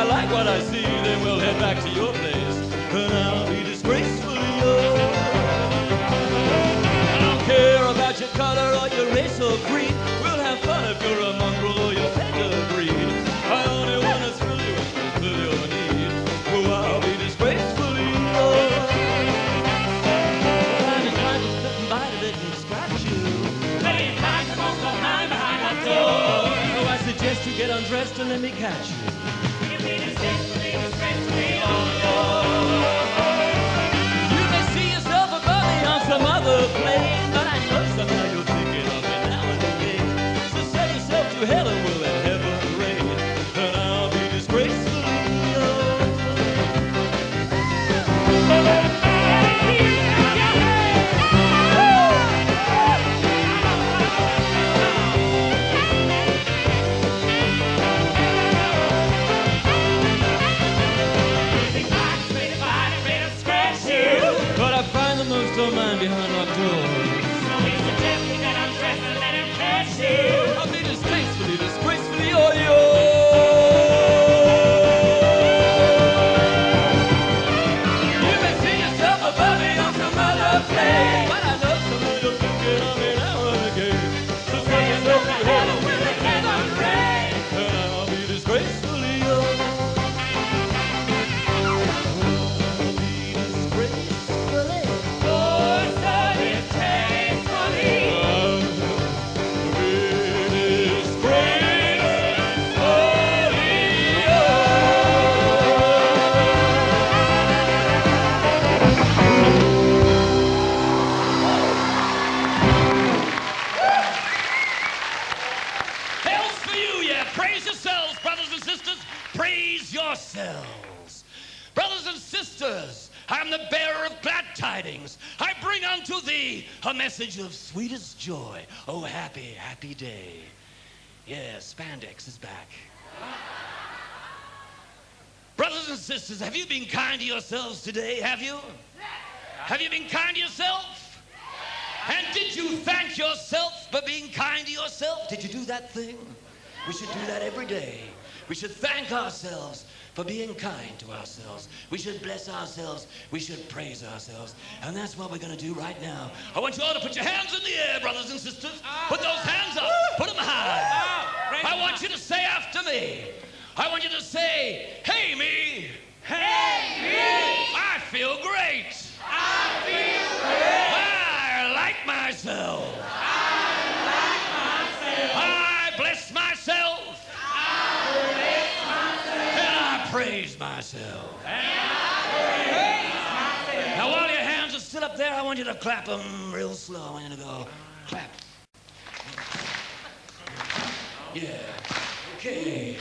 I like what I see, then we'll head back to your place, and I'll be disgracefully yours. I don't care about your color or your race or creed. We'll have fun if you're a mongrel or your pedigree. I only want to thrill you and fulfill your need. Oh, I'll be disgracefully yours. Well, I just like to sit and bite of it and scratch you. Many times I'm also lying behind that door. Oh, I suggest you get undressed and let me catch you. You'll be disgracefully yours. You may see yourself above me on some other plane, but I know somehow you'll think it of me now and again. So set yourself to hell and we'll let heaven rain, and I'll be disgracefully yours. But I find the most of mine behind locked doors. So we suggest you get undressed and let him catch you. I'll be disgracefully yours. You may see yourself above me on some other plane, but I know some of you're thinking of me now and again. So set yourself to heaven with the heaven rain, and I'll be disgracefully yours. Yourselves. Brothers and sisters, I am the bearer of glad tidings. I bring unto thee a message of sweetest joy. Oh, happy, happy day. Yes, Spandex is back. Brothers and sisters, have you been kind to yourselves today? Have you? Have you been kind to yourself? And did you thank yourself for being kind to yourself? Did you do that thing? We should do that every day. We should thank ourselves for being kind to ourselves. We should bless ourselves. We should praise ourselves. And that's what we're going to do right now. I want you all to put your hands in the air, brothers and sisters. Put those hands up. Put them high. I want you to say after me. I want you to say, hey, me. Hey, me. I feel great. I feel great. I like myself. I like myself. I bless myself. Praise myself. Now, while your hands are still up there, I want you to clap them real slow. I want you to go clap. Yeah. Okay.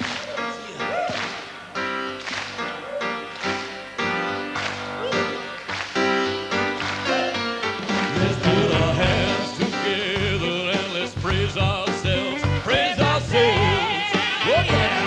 Let's put our hands together and let's praise ourselves. Praise ourselves. Oh, yeah.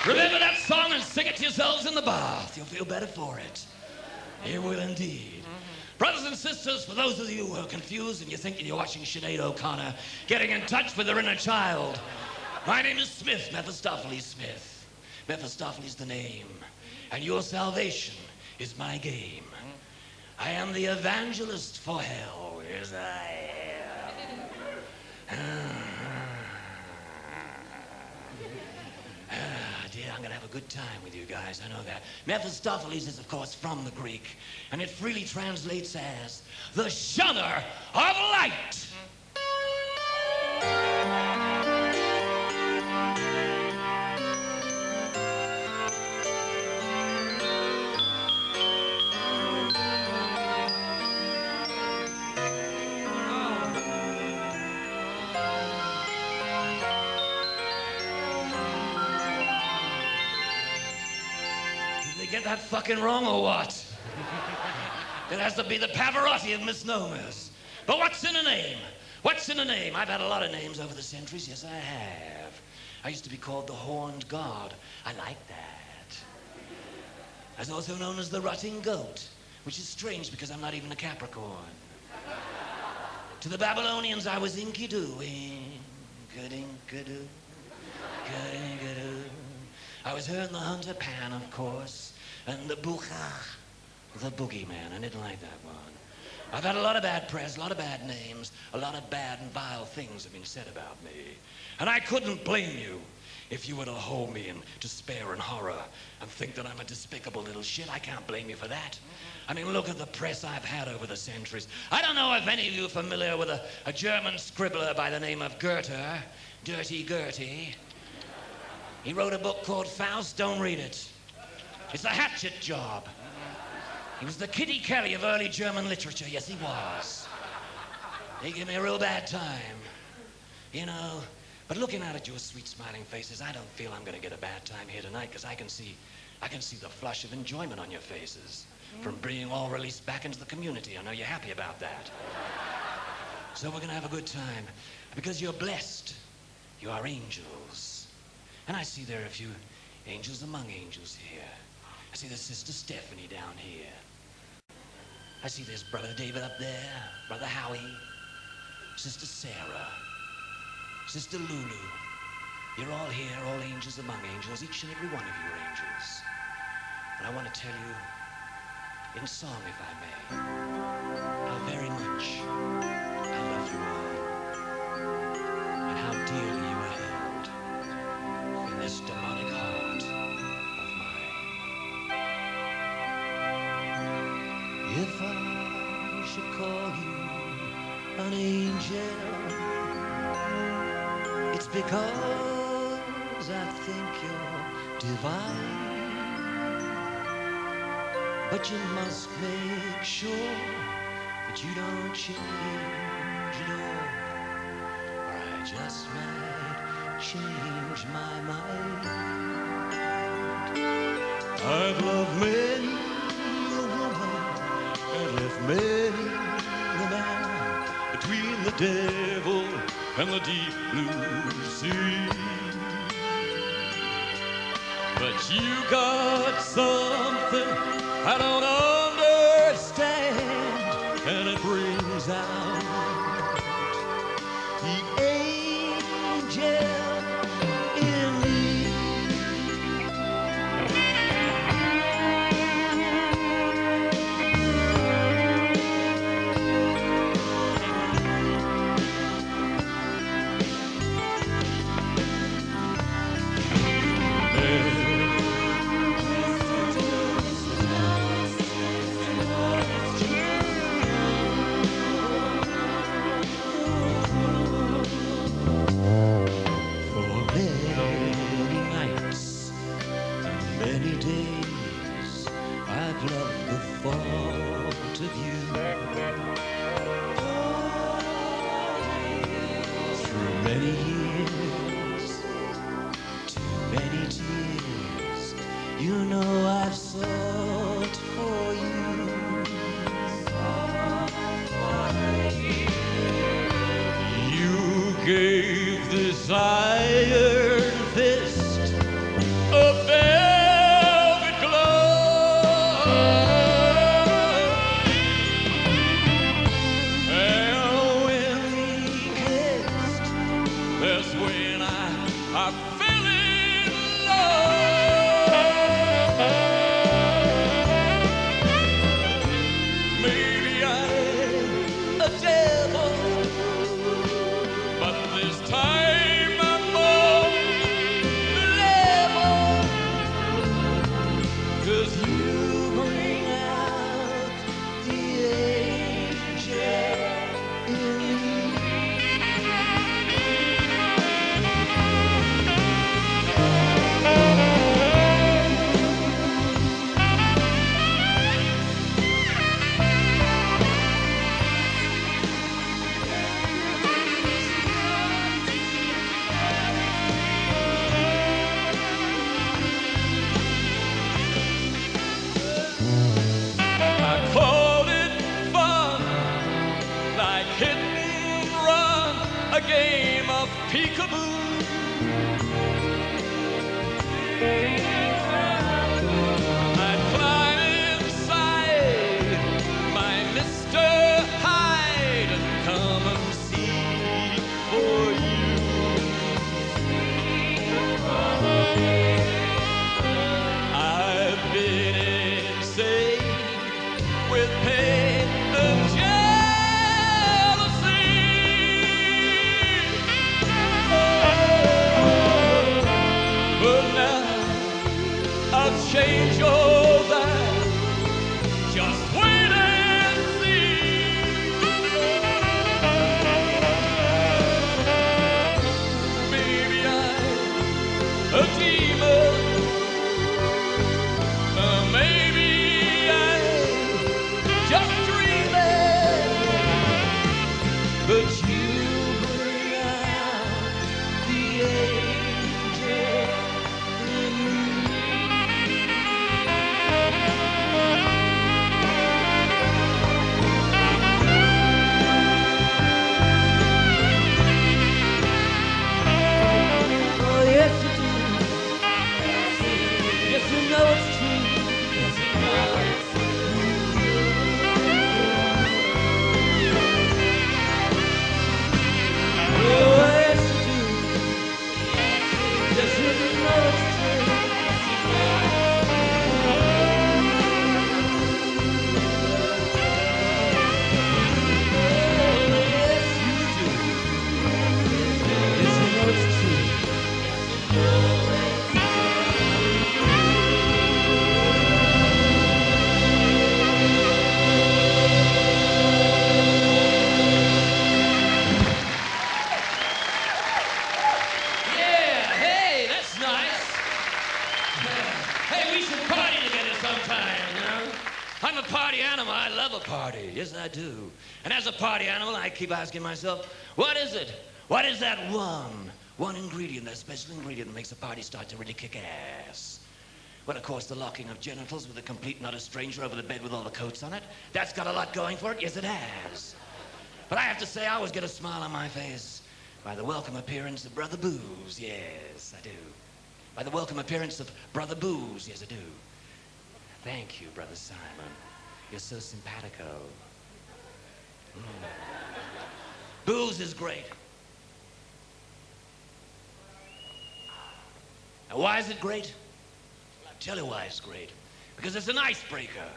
Remember that song and sing it to yourselves in the bath. You'll feel better for it. You will indeed. Brothers and sisters, for those of you who are confused and you're thinking you're watching Sinead O'Connor getting in touch with their inner child, my name is Smith, Mephistopheles Smith. Mephistopheles the name, and your salvation is my game. I am the evangelist for hell. Yes, I am. Dear, I'm gonna have a good time with you guys, I know that. Mephistopheles is, of course, from the Greek, and it freely translates as the shunner of light. Get that fucking wrong or what? It has to be the Pavarotti of misnomers. But what's in a name? What's in a name? I've had a lot of names over the centuries, yes I have. I used to be called the Horned God. I like that. I was also known as the Rutting Goat, which is strange because I'm not even a Capricorn. To the Babylonians I was Enkidu. Enkidu. I was her and the Hunter Pan, of course. And the Buchach, the boogeyman. I didn't like that one. I've had a lot of bad press, a lot of bad names, a lot of bad and vile things have been said about me. And I couldn't blame you if you were to hold me in despair and horror and think that I'm a despicable little shit. I can't blame you for that. I mean, look at the press I've had over the centuries. I don't know if any of you are familiar with a German scribbler by the name of Goethe, Dirty Gertie. He wrote a book called Faust. Don't read it. It's a hatchet job. He was the Kitty Kelly of early German literature. Yes, he was. He gave me a real bad time. You know, but looking out at your sweet smiling faces, I don't feel I'm gonna get a bad time here tonight because I can see the flush of enjoyment on your faces from being all released back into the community. I know you're happy about that. So we're gonna have a good time because you're blessed. You are angels. And I see there are a few angels among angels here. I see there's Sister Stephanie down here. I see there's Brother David up there, Brother Howie, Sister Sarah, Sister Lulu. You're all here, all angels among angels. Each and every one of you are angels. And I want to tell you, in song if I may, how very much I love you all, and how dearly you are held in this demonic heart of mine. If I should call you an angel, it's because I think you're divine. But you must make sure that you don't change at all, or I just might change my mind. I've loved many a woman and left many a man between the devil and the deep blue sea. But you got something I don't understand, and it brings out the angel in me. peekaboo. I'd climb inside my Mr. Hyde and come and see for you. I've been insane with pain and jealousy. But now I've changed all that. Just wait and see. Maybe I'm a demon. Maybe I'm just dreaming. But you bring out the angel in me. Oh, yes, you do. Yes, you know it's true. Yes, you know it's true. Oh, yes, you do. Yes, you know it's true. Yes, you do. Yes, you know it's true. Yeah, hey, that's nice. Hey, we should party together sometime, you know? I'm a party animal. I love a party. Yes, I do. And as a party animal, I keep asking myself, what is it? What is that one ingredient, that special ingredient that makes a party start to really kick ass? Well, of course, the locking of genitals with a complete and utter stranger over the bed with all the coats on it. That's got a lot going for it. Yes, it has. But I have to say, I always get a smile on my face by the welcome appearance of Brother Booze. Yes, I do. By the welcome appearance of Brother Booze. Yes, I do. Thank you, Brother Simon. You're so simpatico. Booze is great. Now, why is it great? I'll tell you why it's great. Because it's an icebreaker.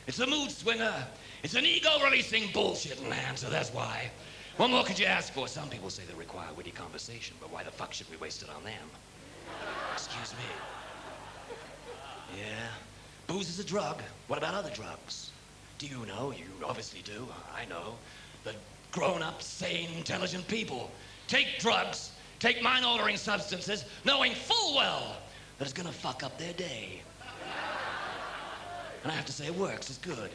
It's a mood swinger. It's an ego-releasing bullshit land, so that's why. What more could you ask for? Some people say they require witty conversation, but why the fuck should we waste it on them? Excuse me. Yeah. Booze is a drug. What about other drugs? Do you know? You obviously do. I know. The grown-up, sane, intelligent people take drugs, take mind-altering substances, knowing full well that it's gonna fuck up their day. And I have to say, it works. It's good.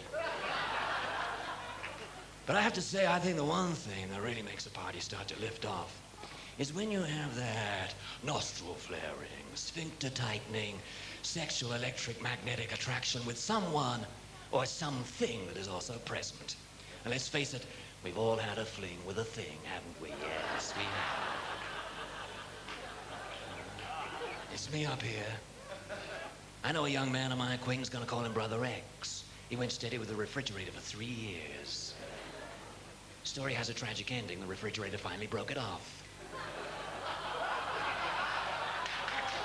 But I have to say, I think the one thing that really makes a party start to lift off is when you have that nostril flaring, sphincter tightening, sexual electric magnetic attraction with someone or something that is also present. And let's face it, we've all had a fling with a thing, haven't we? Yes, we have. It's me up here. I know a young man of my acquaintance gonna call him Brother X. He went steady with the refrigerator for 3 years. Story has a tragic ending. The refrigerator finally broke it off.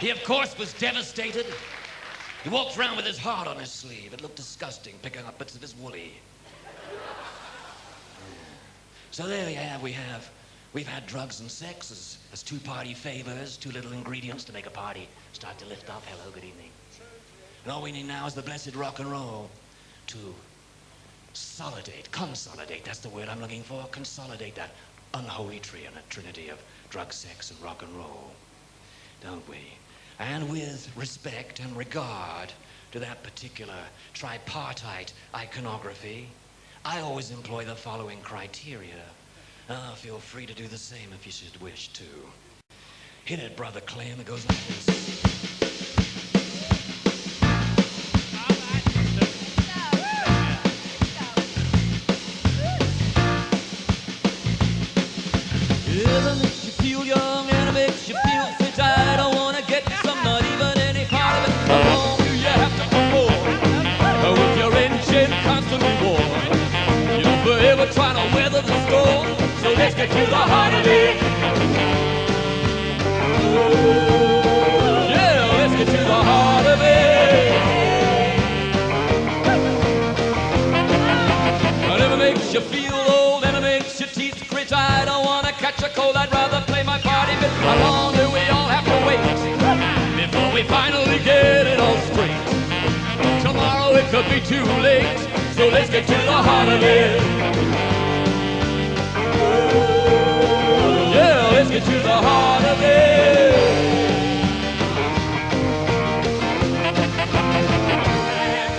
He, of course, was devastated. He walked around with his heart on his sleeve. It looked disgusting, picking up bits of his woolly. So there we've had drugs and sex as two party favors, two little ingredients to make a party start to lift off. Hello, good evening. And all we need now is the blessed rock and roll to consolidate, that's the word I'm looking for, consolidate that unholy trinity of drug, sex, and rock and roll, don't we? And with respect and regard to that particular tripartite iconography, I always employ the following criteria. Feel free to do the same if you should wish to. Hit it, Brother Clem. It goes like this. If it makes you feel young it. Yeah, let's get to the heart of it. Whatever makes you feel old and it makes your teeth grit. I don't wanna catch a cold, I'd rather play my party bit. How long do we all have to wait before we finally get it all straight? Tomorrow it could be too late, so let's get to the heart of it. Yeah, let's get to the heart of it.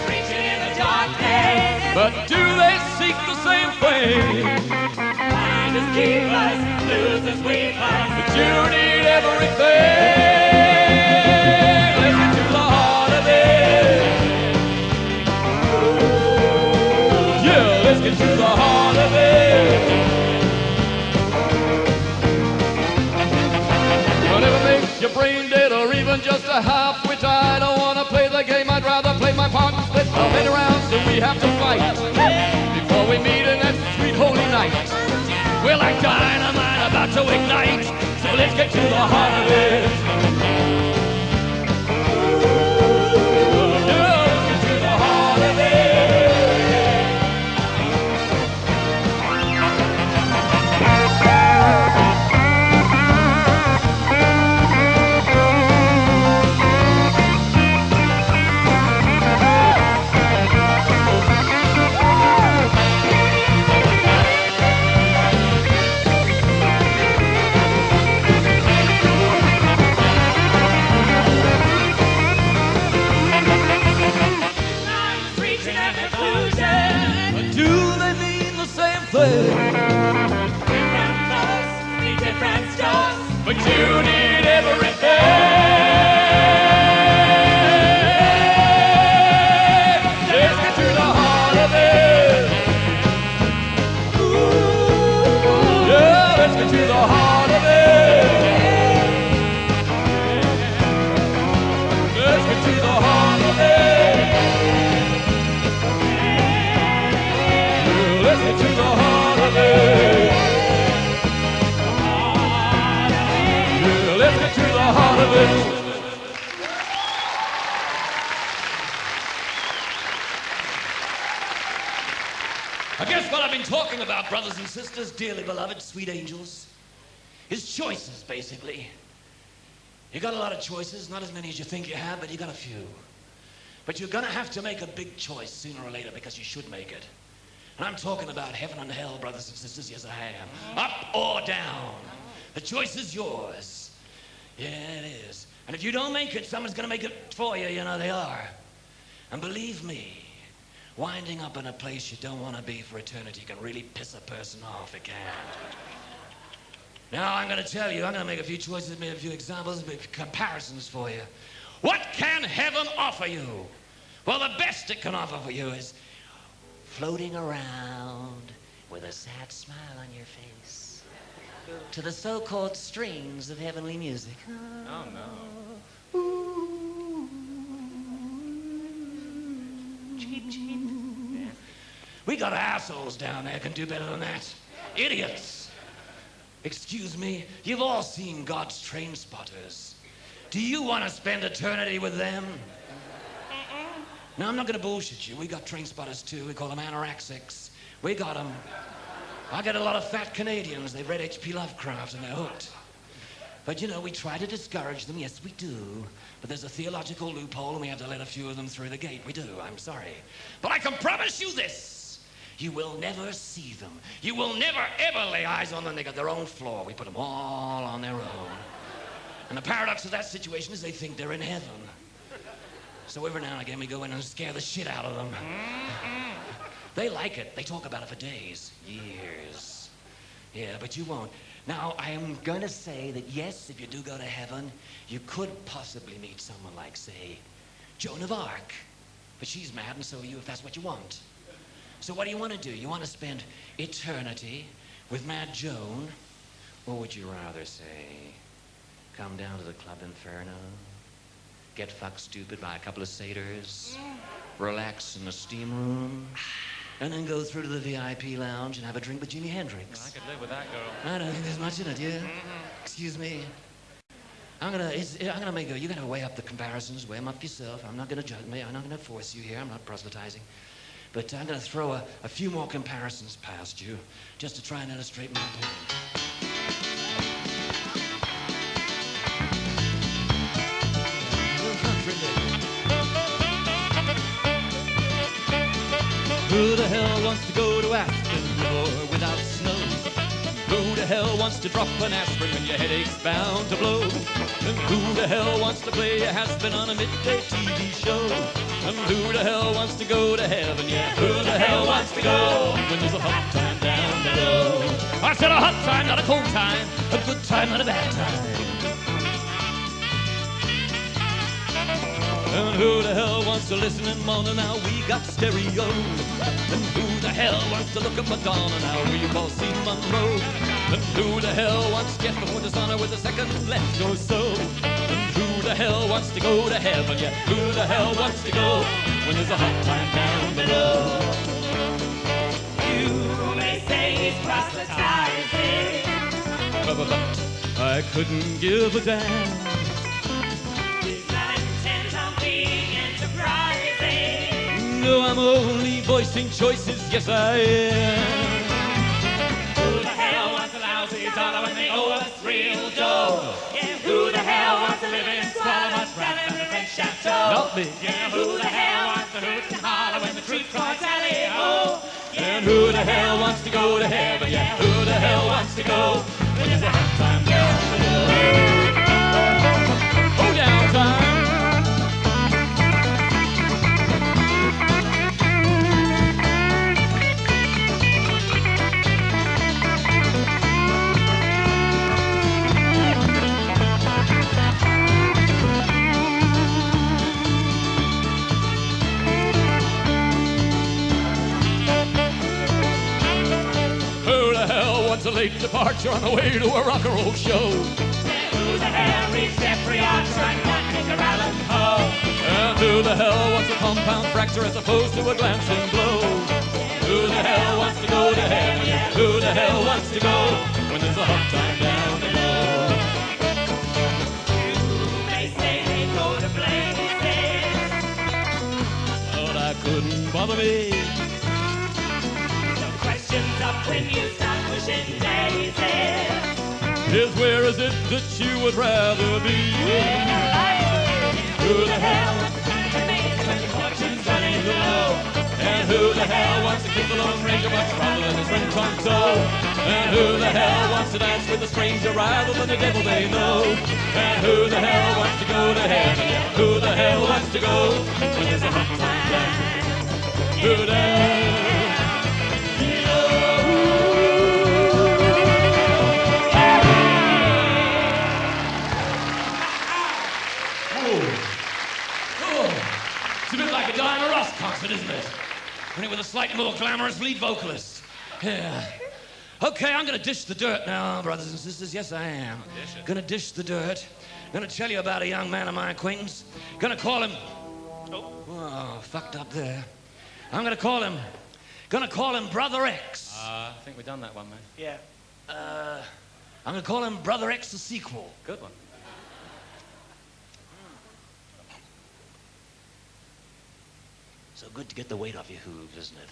Preaching in the darkness, but do they seek the same thing? Find us, keep us, lose us, weep us, but you need everything. Let's get to the heart of it. Yeah, let's get to the heart of it. Whatever makes your brain dead or even just a half wit, I don't want to play the game, I'd rather play my part and split. I'll play around so we have to fight before we meet in that sweet holy night. We're like dynamite about to ignite, so let's get to the heart of it. Yeah, let's get to the heart of it. Different colors, different stars, but you need everything. Let's get to the heart of it. Ooh, yeah, let's get to the heart of it. Let's get to the heart of it. Yeah, let's get to the heart of it. Let's get to the heart of it. I guess what I've been talking about, brothers and sisters, dearly beloved, sweet angels, is choices, basically. You got a lot of choices, not as many as you think you have, but you got a few. But you're gonna have to make a big choice sooner or later, because you should make it. And I'm talking about heaven and hell, brothers and sisters, yes I am. Up or down. The choice is yours. Yeah, it is. And if you don't make it, someone's gonna make it for you, you know they are. And believe me, winding up in a place you don't want to be for eternity can really piss a person off, it can. Now I'm gonna tell you, I'm gonna make a few choices, make a few examples, make comparisons for you. What can heaven offer you? Well, the best it can offer for you is floating around with a sad smile on your face to the so-called strings of heavenly music. Oh, no. Ooh. Cheep, cheep. Yeah. We got assholes down there can do better than that. Idiots. Excuse me, you've all seen God's train spotters. Do you want to spend eternity with them? No, I'm not going to bullshit you. We got train spotters too. We call them anorexics. We got them. I get a lot of fat Canadians. They've read H.P. Lovecraft and they're hooked. But you know, we try to discourage them. Yes, we do. But there's a theological loophole and we have to let a few of them through the gate. We do. I'm sorry. But I can promise you this. You will never see them. You will never, ever lay eyes on them. They got their own floor. We put them all on their own. And the paradox of that situation is they think they're in heaven. So every now and again we go in and scare the shit out of them. They like it. They talk about it for days, years. Yeah, but you won't. Now, I am going to say that yes, if you do go to heaven, you could possibly meet someone like, say, Joan of Arc. But she's mad, and so are you if that's what you want. So what do you want to do? You want to spend eternity with Mad Joan? Or would you rather, say, come down to the Club Inferno, get fucked stupid by a couple of satyrs, relax in the steam room, and then go through to the VIP lounge and have a drink with Jimi Hendrix. I could live with that girl. I don't think there's much in it, yeah? Excuse me. I'm gonna make you gotta weigh up the comparisons, weigh them up yourself. I'm not gonna judge me, I'm not gonna force you here, I'm not proselytizing. But I'm gonna throw a few more comparisons past you, just to try and illustrate my point. Who the hell wants to go to Aspen or without snow? Who the hell wants to drop an aspirin when your headache's bound to blow? And who the hell wants to play a has-been on a midday TV show? And who the hell wants to go to heaven? Yeah, who the hell wants to go when there's a hot time down below? I said a hot time, not a cold time, a good time, not a bad time. And who the hell wants to listen and moan? Now we got stereo. And who the hell wants to look at Madonna? Now we've all seen Monroe. And who the hell wants to get before dishonor with a second left or so? And who the hell wants to go to heaven? Yeah, who the hell wants to go when there's a hot time down below? You may say he's proselytizing, But I couldn't give a damn. No, I'm only voicing choices, yes I am. Who the hell wants a lousy dollar when they owe us real dough? Yeah, who the hell wants to live in squalor much rather than a French chateau? Not me. Yeah, who the hell wants to hoot and holler when the truth cries tally-ho? And who the hell wants to go to heaven? Yeah, who the hell wants to go when there's a hot time down below? Oh, down time. A late departure on the way to a rock and roll show. Who the hell reads Jeffrey Archer and not Edgar Allan Poe? And who the hell wants a compound fracture as opposed to a glancing blow? Who the hell wants to go to heaven? Yeah, who the hell wants to go when there's a hot time down below? You may say they go to places, but I couldn't bother me. No questions up when you start pushing daisies. Is where is it that you would rather be? Who the hell wants to find a maze when your fortune's running low? And who the hell wants to kiss the Lone Ranger much rather than his friend Tonto? And who the hell wants to dance with a stranger rather than the devil they know? And who the hell wants to go to heaven? Who the hell wants to go when there's a hot time down? Who the hell? Concert, isn't it? Only with a slightly more glamorous lead vocalist. Yeah. Okay, I'm gonna dish the dirt now, brothers and sisters. Yes, I am. Gonna dish the dirt. Gonna tell you about a young man of my acquaintance. Gonna call him... Oh, fucked up there. I'm gonna call him Brother X. I think we've done that one, man. Yeah. I'm gonna call him Brother X the sequel. Good one. So good to get the weight off your hooves, isn't it?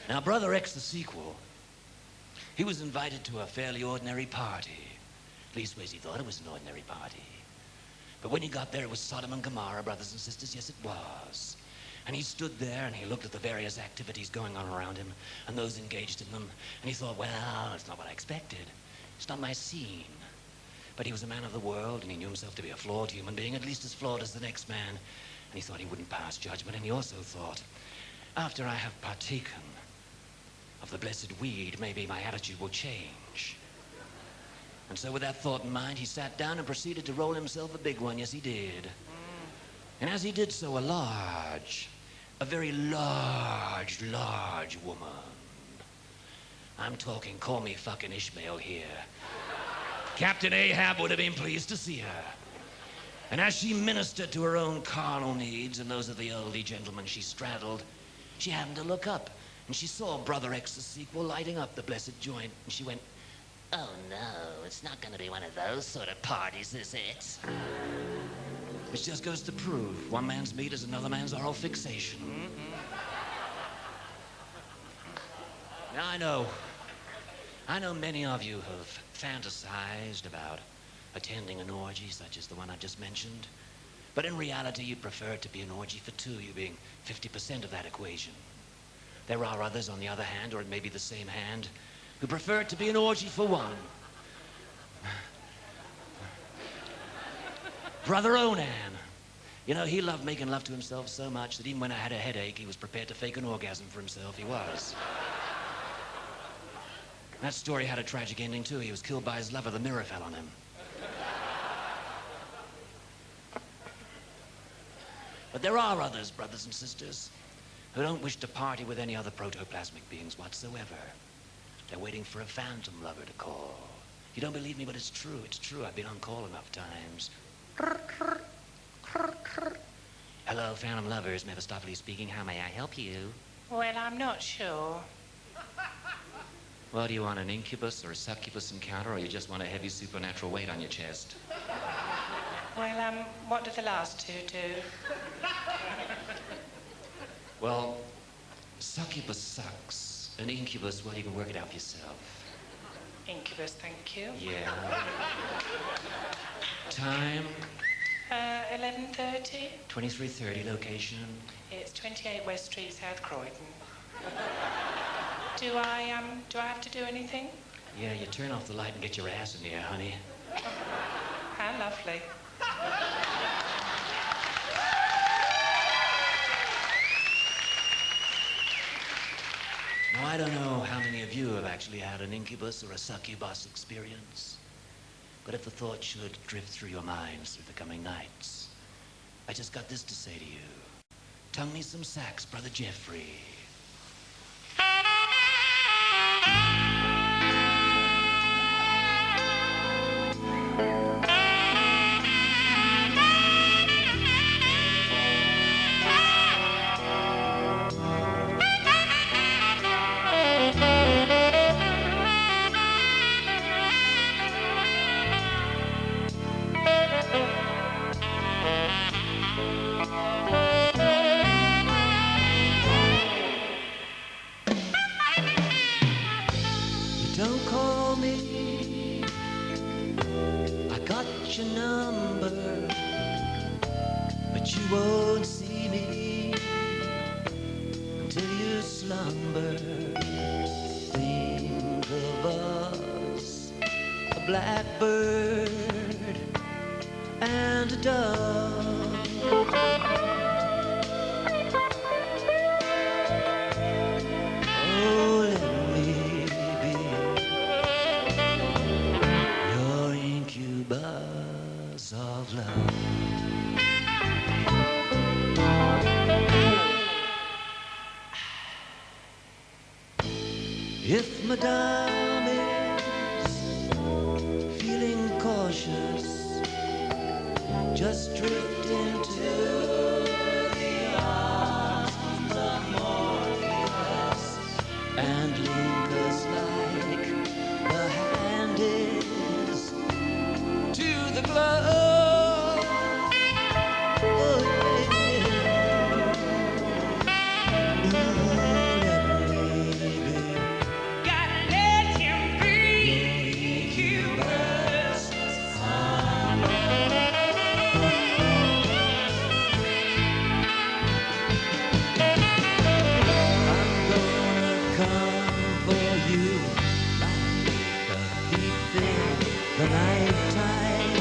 Now, Brother X, the sequel, he was invited to a fairly ordinary party. Leastways, he thought it was an ordinary party. But when he got there, it was Sodom and Gomorrah, brothers and sisters. Yes, it was. And he stood there and he looked at the various activities going on around him and those engaged in them. And he thought, well, it's not what I expected. It's not my scene. But he was a man of the world and he knew himself to be a flawed human being, at least as flawed as the next man. And he thought he wouldn't pass judgment, and he also thought, after I have partaken of the blessed weed, maybe my attitude will change. And so with that thought in mind, he sat down and proceeded to roll himself a big one. Yes, he did. And as he did so, a very large woman. I'm talking, call me fucking Ishmael here. Captain Ahab would have been pleased to see her. And as she ministered to her own carnal needs and those of the elderly gentleman she straddled, She happened to look up, and she saw Brother X's sequel lighting up the blessed joint, and she went, "Oh no, it's not gonna be one of those sort of parties, is it?" Which just goes to prove one man's meat is another man's oral fixation. Now, I know many of you have fantasized about attending an orgy such as the one I just mentioned, but in reality, you'd prefer it to be an orgy for two, you being 50% of that equation. There are others, on the other hand, or it may be the same hand, who prefer it to be an orgy for one. Brother Onan. You know, he loved making love to himself so much that even when I had a headache, he was prepared to fake an orgasm for himself. He was. That story had a tragic ending, too. He was killed by his lover. The mirror fell on him. But there are others, brothers and sisters, who don't wish to party with any other protoplasmic beings whatsoever. They're waiting for a phantom lover to call. You don't believe me, but it's true. It's true. I've been on call enough times. Hello, phantom lovers. Mephistopheles speaking. How may I help you? Well, I'm not sure. Well, do you want an incubus or a succubus encounter, or you just want a heavy supernatural weight on your chest? Well, what do the last two do? Well, succubus sucks. An incubus, well, you can work it out for yourself. Incubus, thank you. Yeah. Time? 11:30. 23:30. Location? It's 28 West Street, South Croydon. Do I have to do anything? Yeah, you turn off the light and get your ass in here, honey. How lovely. Now, I don't know how many of you have actually had an incubus or a succubus experience, but if the thought should drift through your minds through the coming nights, I just got this to say to you. Tongue me some sax, Brother Jeffrey. Don't call me, I got your number, but you won't see me until you slumber. Think of us, a blackbird and a dove. Oh, let me your incubus of love. If Madame is feeling cautious, just drift into the arms of Morpheus and link us like the hand is to the glove. Oh, yeah. Gotta let him be. Incubus. I'm gonna come for you like a thief in the nighttime.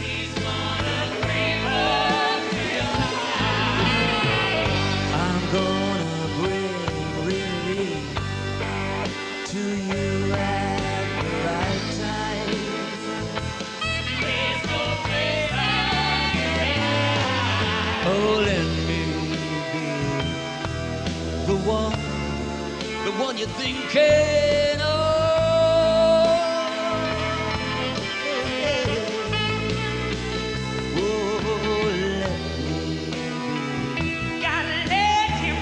He's gonna creep up to your life. I'm gonna bring relief to you at the right time. There's no place like your Oh, let me be the one you're thinking of. Oh, let me be. Gotta let him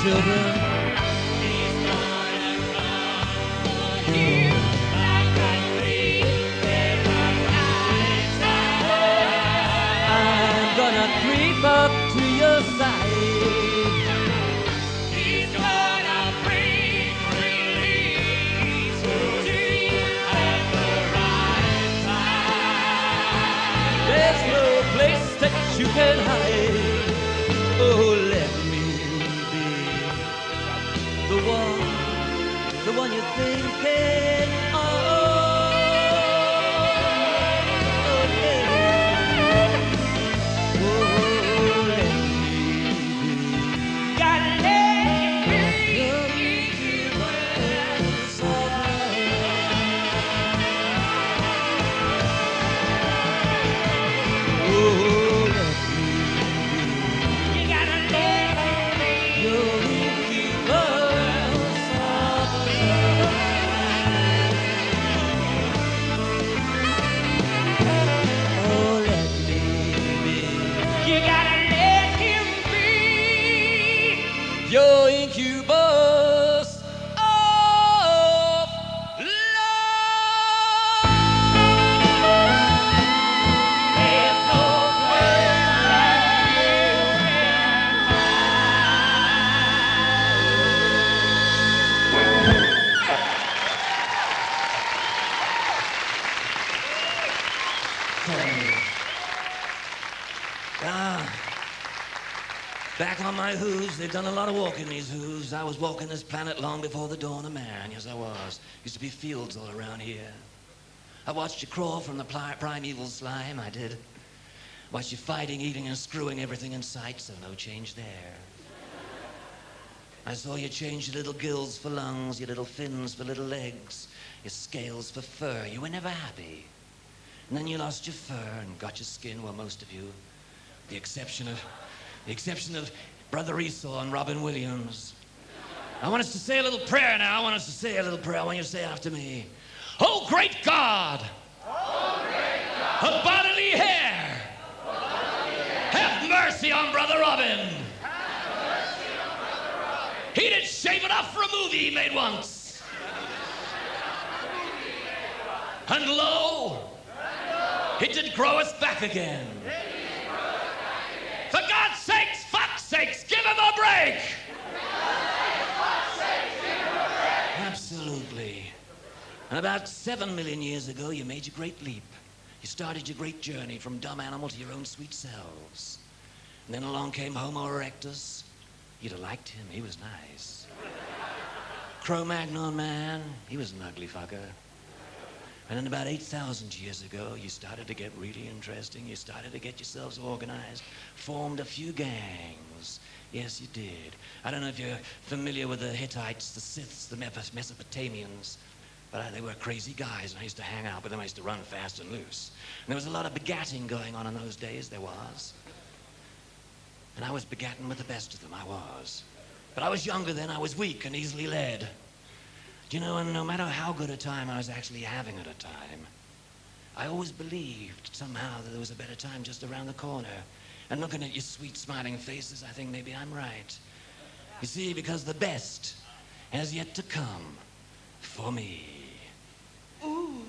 Children, He's gonna come for you like a thief in the night time. I'm gonna creep up to your side. He's gonna bring release to you at the right time. There's no place that you can hide. Oh, let me be the one you're thinking of. Oh, yeah. Oh, let me be. Gotta let him be. You gotta let him be. You gotta let him be. Your incubus of love. There's no place that you can Back on my hooves, they've done a lot of walking, these hooves. I was walking this planet long before the dawn of man. Yes, I was. Used to be fields all around here. I watched you crawl from the primeval slime, I did. Watched you fighting, eating, and screwing everything in sight, so no change there. I saw you change your little gills for lungs, your little fins for little legs, your scales for fur. You were never happy. And then you lost your fur and got your skin, well, most of you. The exception of Brother Esau and Robin Williams. I want us to say a little prayer now. I want us to say a little prayer. I want you to say after me. Oh, great God, of bodily hair, have mercy on Brother Robin. He didn't shave enough for a movie he made once. And lo, it did grow us back again. For God's sakes, fuck's sakes, give him a break! Absolutely. And about 7 million years ago, you made your great leap. You started your great journey from dumb animal to your own sweet selves. And then along came Homo erectus. You'd have liked him, he was nice. Cro-Magnon man, he was an ugly fucker. And then about 8,000 years ago, you started to get really interesting. You started to get yourselves organized, formed a few gangs. Yes, you did. I don't know if you're familiar with the Hittites, the Scyths, the Mesopotamians, but they were crazy guys, and I used to hang out with them. I used to run fast and loose. And there was a lot of begatting going on in those days, there was. And I was begatting with the best of them, I was. But I was younger then, I was weak and easily led. You know, and no matter how good a time I was actually having at a time, I always believed somehow that there was a better time just around the corner. And looking at your sweet smiling faces, I think maybe I'm right. You see, because the best has yet to come for me. Ooh.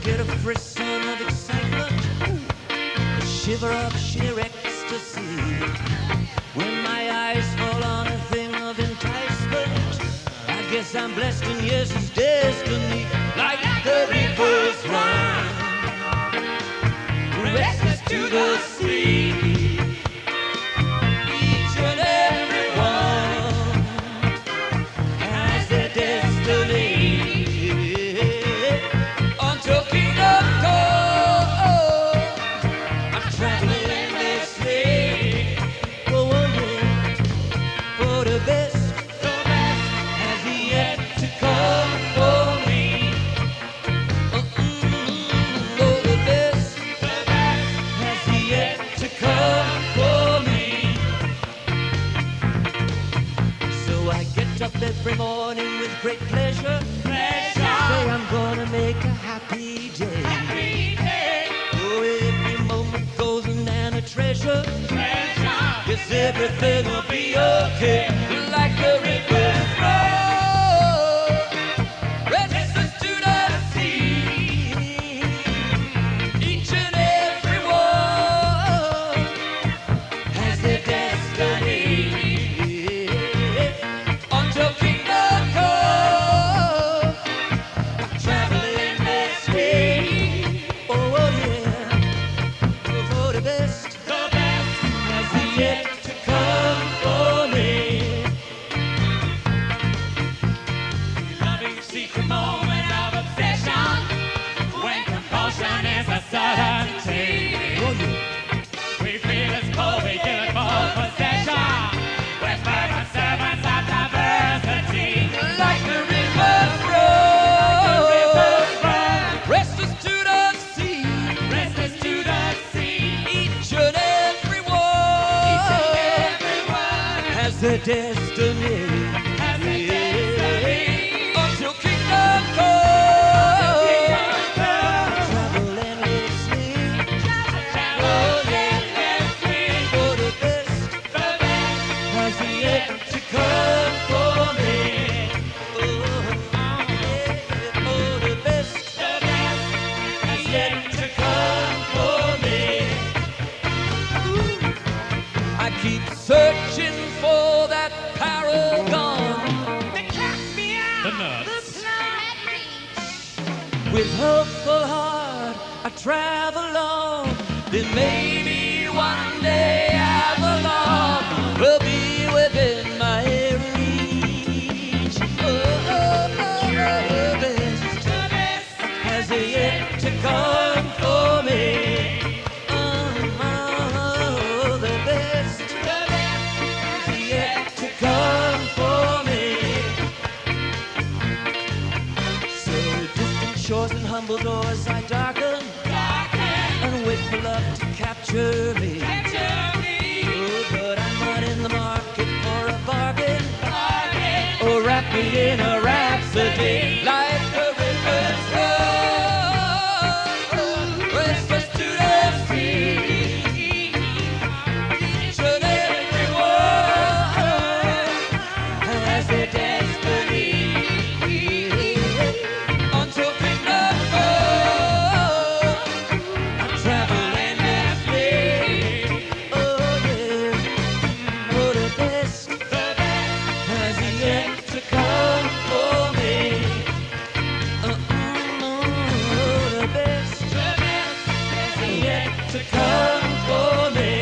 Get a frisson of excitement, a shiver of sheer ecstasy. When my eyes fall on a thing of enticement, I guess I'm blessed and yes, it's destiny. Like the rivers run, restless to the sea. Each and every one has their destiny. great pleasure. Pleasure. Say I'm gonna make a happy day. Happy day. Oh, every moment goes and a treasure. Treasure. Yes, everything will be okay. Like the river flows, restless to the sea. Each and every one has their destiny. Until kingdom come, traveling this way. Oh yeah, for the best. The best Has yet to come for me. loving secret moment of obsession. When compulsion is a certainty. Oh yeah. We feel as cold, we give it full possession. We're fervent servants of diversity. Like the river flows, restless to the sea. Restless to the sea. Each and every one has their destiny. Has a destiny. Until kingdom come, travel endlessly. Travel endlessly. For the best The best has yet to come for me. Oh, yeah, oh, the best The best has yet to come for me. I keep searching for that paragon. The nuts. With hopeful heart, I travel on. Then maybe one day I belong. Will be within my reach. Oh, the best The best has yet to come for me. Oh, the best The best has yet to come for me. So distant shores and humble doors I darken darken. and wait for love to capture me. Capture me. Oh, but I'm not in the market for a bargain. Bargain. Oh, wrap me in a rhapsody like the river's flow, restless to the sea. Each and every one has their destiny. Until kingdom come, I travel endlessly. Oh yeah, oh the best The best has yet to come for me. The best The best has yet to come for me.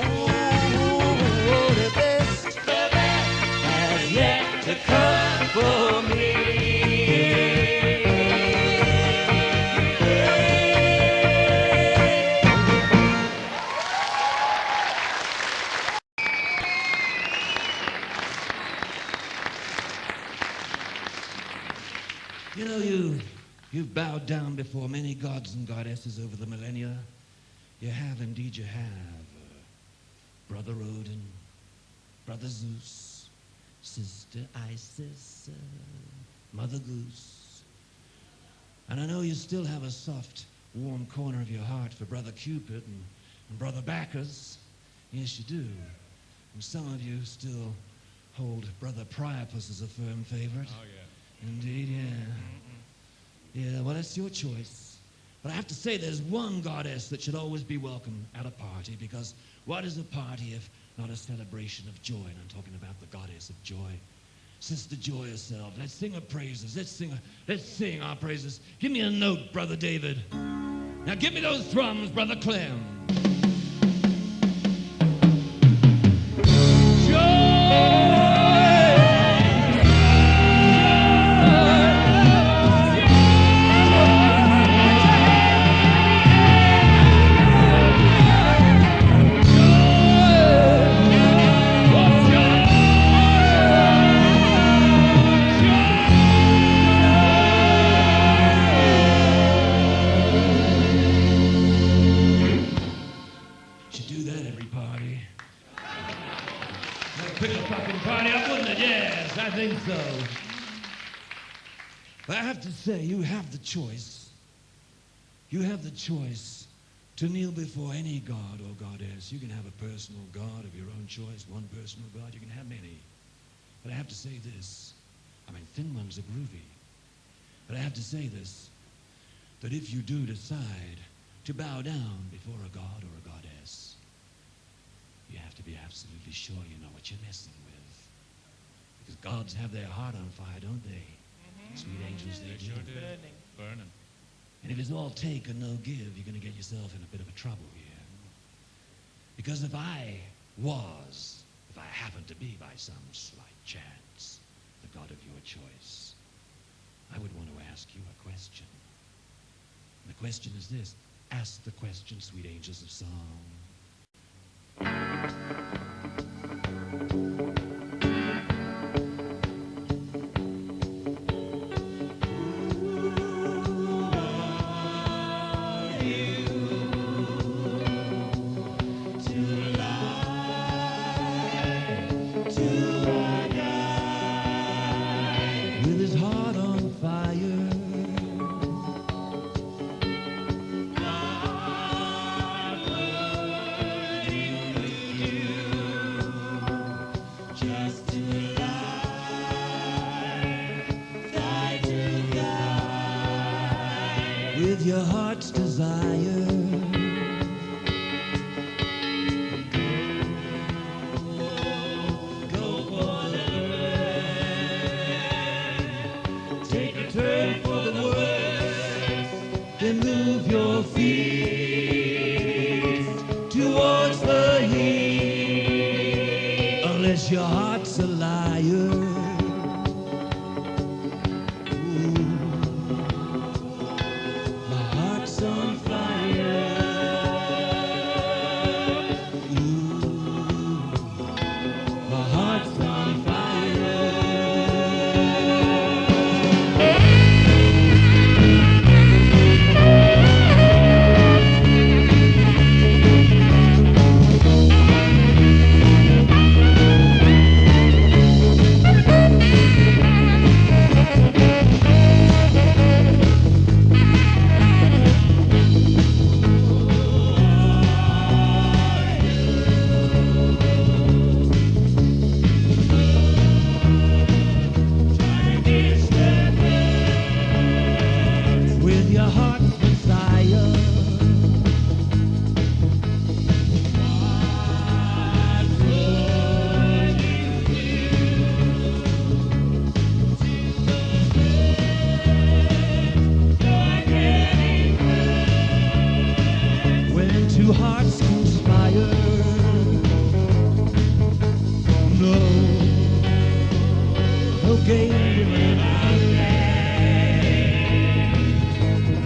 Oh, the best The best has yet to come for me. You know, you've bowed down before many gods and goddesses over the millennia. You have, indeed you have. Brother Odin, Brother Zeus, Sister Isis, Mother Goose. And I know you still have a soft, warm corner of your heart for Brother Cupid and Brother Bacchus. Yes, you do. And some of you still hold Brother Priapus as a firm favorite. Oh, yeah. Indeed, yeah. Yeah, well, that's your choice. But I have to say there's one goddess that should always be welcome at a party, because what is a party if not a celebration of joy? And I'm talking about the goddess of joy. Sister Joy herself. Let's sing her praises. Let's sing our praises. Give me a note, Brother David. Now give me those drums, Brother Clem. Pick a fucking party up, wouldn't it? Yes, I think so. But I have to say, you have the choice. You have the choice to kneel before any god or goddess. You can have a personal god of your own choice, one personal god. You can have many. But I have to say this. I mean, thin ones are groovy. But I have to say this, that if you do decide to bow down before a god or a goddess, you have to be absolutely sure you know what you're messing with. Because gods have their heart on fire, don't they? Mm-hmm. Sweet angels, they do. Sure do. Burning. And if it's all take and no give, you're going to get yourself in a bit of a trouble here. Because if I happened to be by some slight chance the god of your choice, I would want to ask you a question. And the question is this. Ask the question, sweet angels of song. With your heart's desire, go for the bird. Take a turn for the worse, then move your feet towards the heat. Unless your heart's a liar.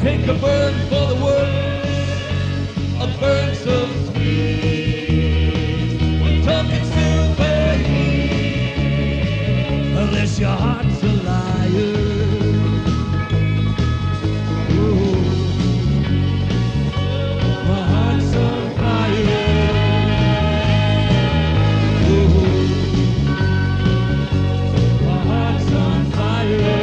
Take a burn for the world, a burn so sweet. We're talking superheat, unless your heart's a liar. Ooh, my heart's on fire. Ooh, my heart's on fire.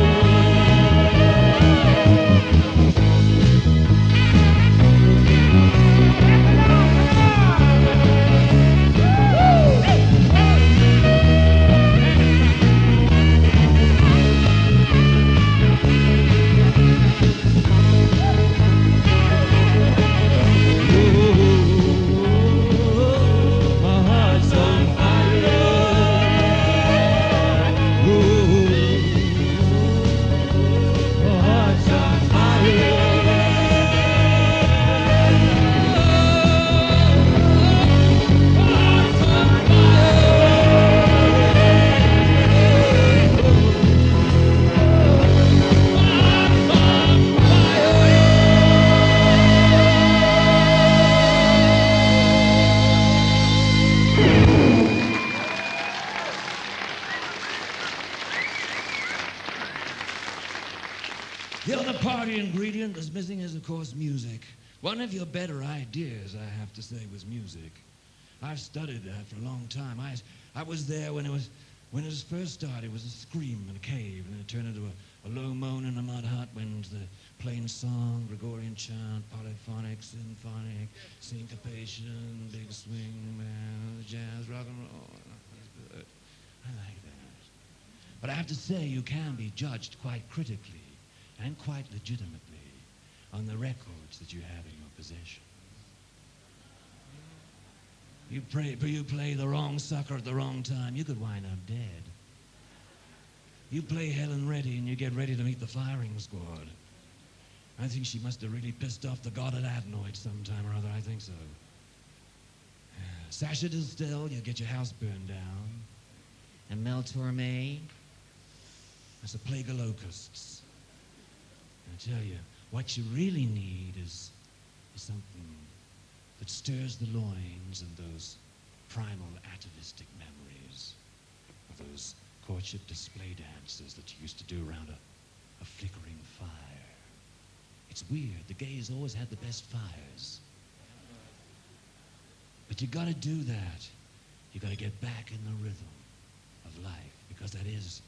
The other party ingredient that's missing is, of course, music. One of your better ideas, I have to say, was music. I've studied that for a long time. I was there when it was first started. It was a scream in a cave, and then it turned into a low moan in a mud hut, went into the plain song, Gregorian chant, polyphonic, symphonic, syncopation, big swing, man, jazz, rock and roll. That's good. I like that. But I have to say, you can be judged quite critically and quite legitimately on the records that you have in your possession. You play the wrong sucker at the wrong time, you could wind up dead. You play Helen Reddy and you get ready to meet the firing squad. I think she must have really pissed off the god of adenoids sometime or other. I think so. Sasha Distel, you get your house burned down. And Mel Torme, that's a plague of locusts. I tell you, what you really need is something that stirs the loins and those primal atavistic memories of those courtship display dances that you used to do around a flickering fire. It's weird, the gays always had the best fires. But you gotta do that. You gotta get back in the rhythm of life, because that is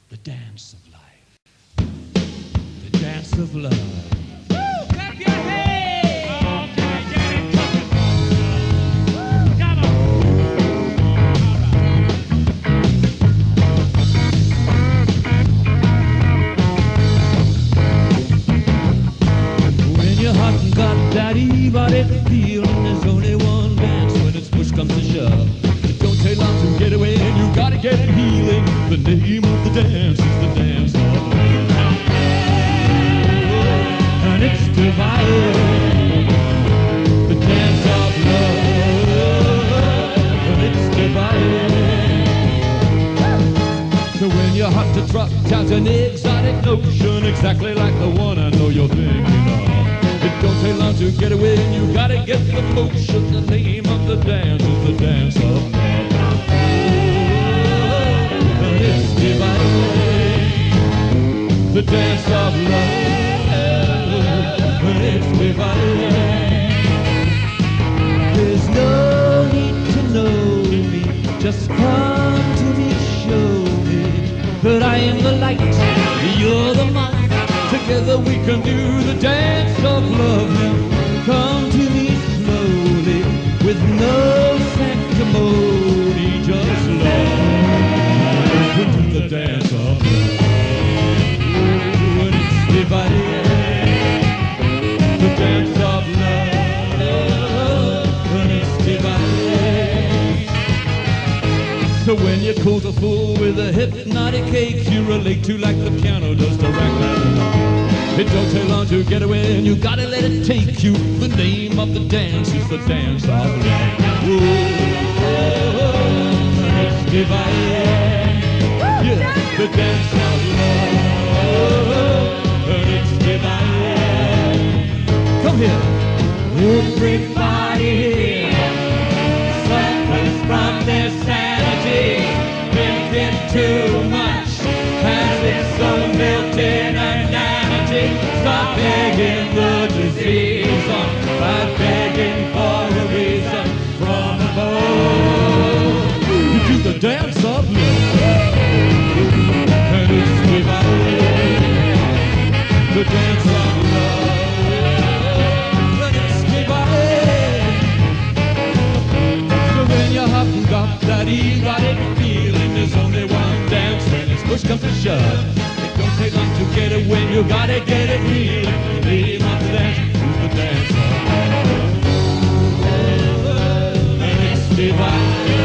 the dance of life. The dance of love. Woo! Clap your hands! Okay, get it cooking. Woo! Come on. When you're hot and got that erotic feeling, there's only one dance when it's push comes to shove. It don't take long to get away, and you gotta get it healing. The name of the dance is the dance of love. And it's divided. The dance of love. And it's divided. So when you're hot to trot out an exotic notion, exactly like the one I know you're thinking of. It don't take long to get away, and you gotta get the motion. The name of the dance is the dance of love. And it's divided. The dance of love. And it's divided. There's no need to know me. Just come to me, show me that I am the light, you're the moth. Together we can do the dance of love. Now come to me slowly, with no sanctimony, just love. We'll do the dance of love. When it's divided, the dance of love. When it's divided. So when you coat a fool with a hypnotic cake, you relate to like the piano does the ragtime. It don't take long to get away, and you gotta let it take you. The name of the dance is the dance of love. It's divided. Yeah, the dance of love. It's divided. Come here. Everybody here suffers from their sanity. Drinking too much has its own built-in inanity. Stop begging the disease on by begging for a reason from above. You do the dance of love, and it's divided. The dance of love, and it's divided. So when you're hot and got that erotic feeling, there's only one dance when it's push comes to shove. It don't take long to get it when you gotta get it real. The name of the dance is the dance of love. And it's divided.